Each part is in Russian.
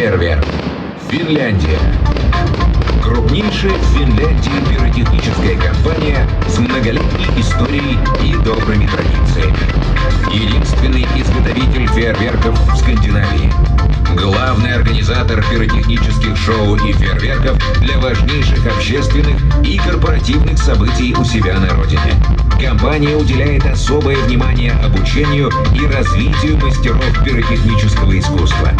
Фейерверк. Финляндия. Крупнейшая в Финляндии пиротехническая компания с многолетней историей и добрыми традициями. Единственный изготовитель фейерверков в Скандинавии. Главный организатор пиротехнических шоу и фейерверков для важнейших общественных и корпоративных событий у себя на родине. Компания уделяет особое внимание обучению и развитию мастеров пиротехнического искусства.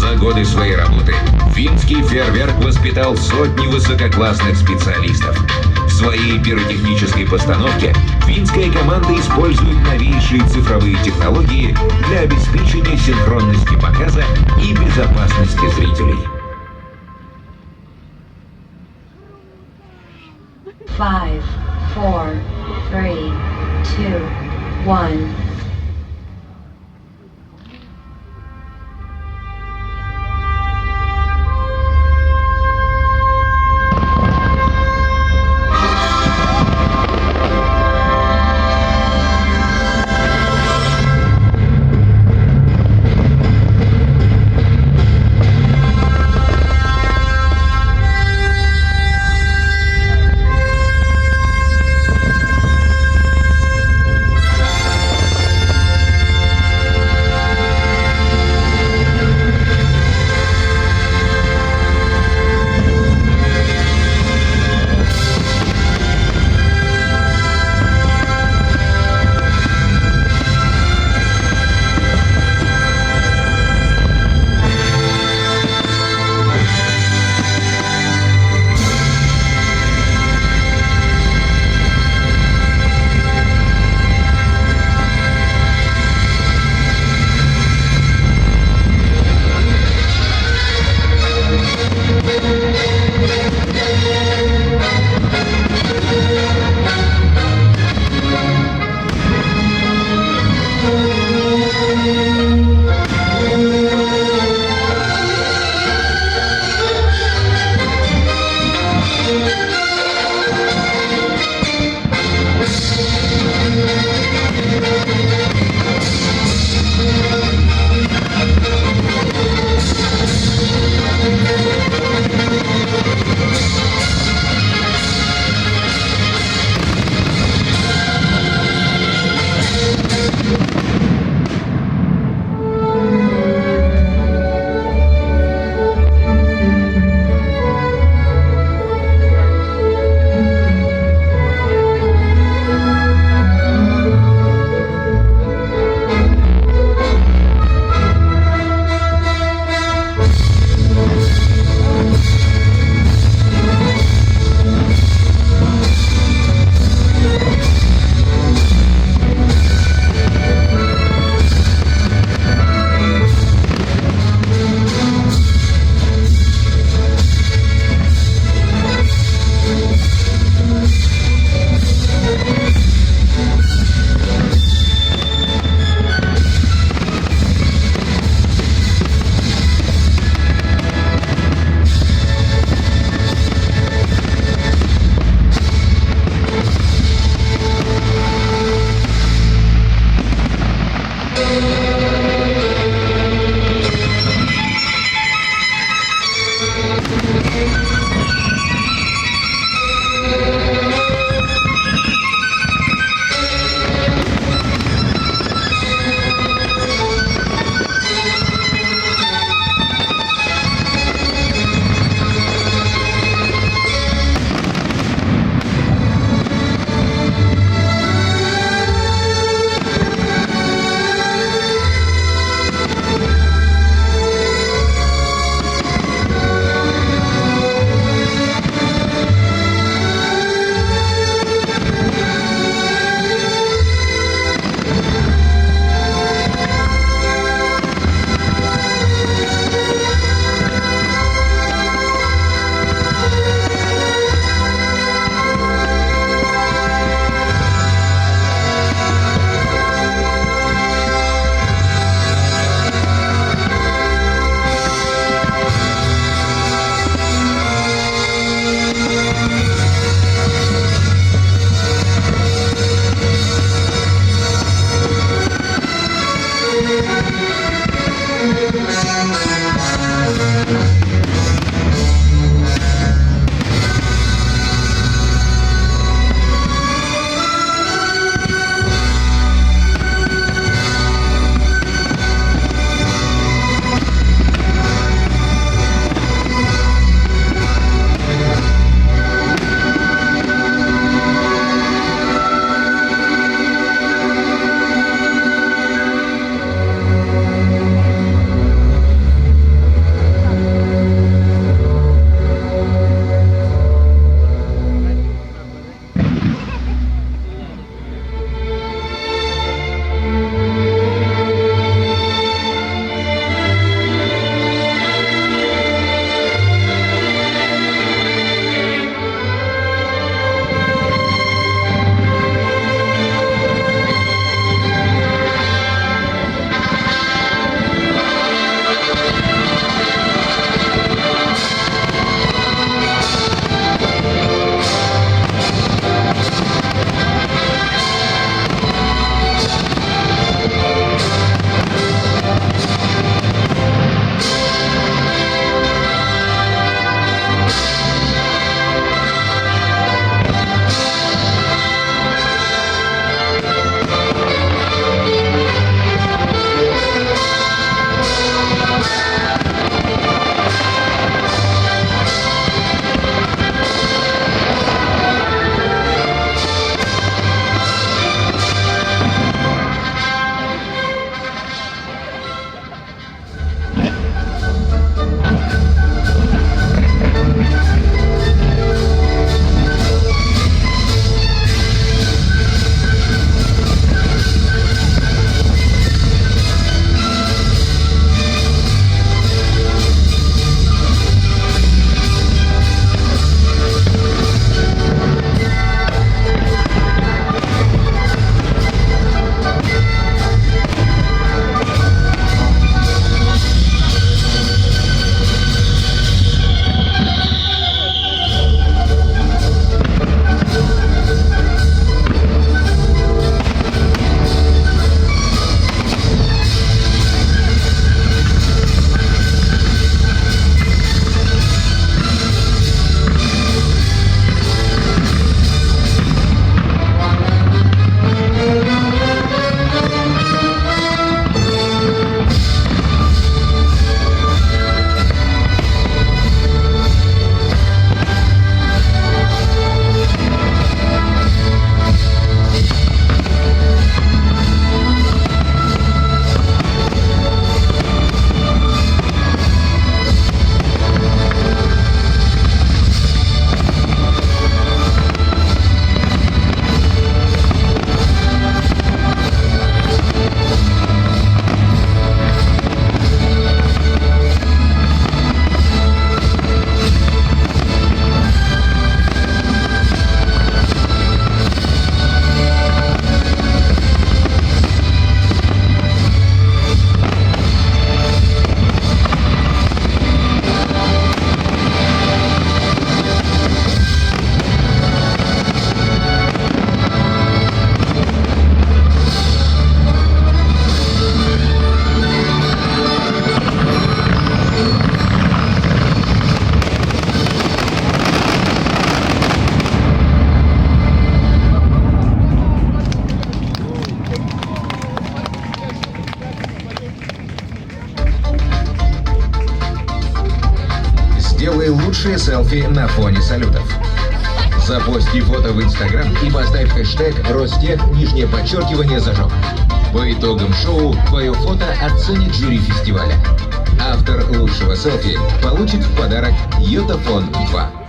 За годы своей работы финский фейерверк воспитал сотни высококлассных специалистов. В своей пиротехнической постановке финская команда использует новейшие цифровые технологии для обеспечения синхронности показа и безопасности зрителей. 5, 4, 3, 2, 1. Сделай лучшие селфи на фоне салютов. Запусти фото в Инстаграм и поставь хэштег #Ростех_зажег. По итогам шоу твое фото оценит жюри фестиваля. Автор лучшего селфи получит в подарок Йотафон 2.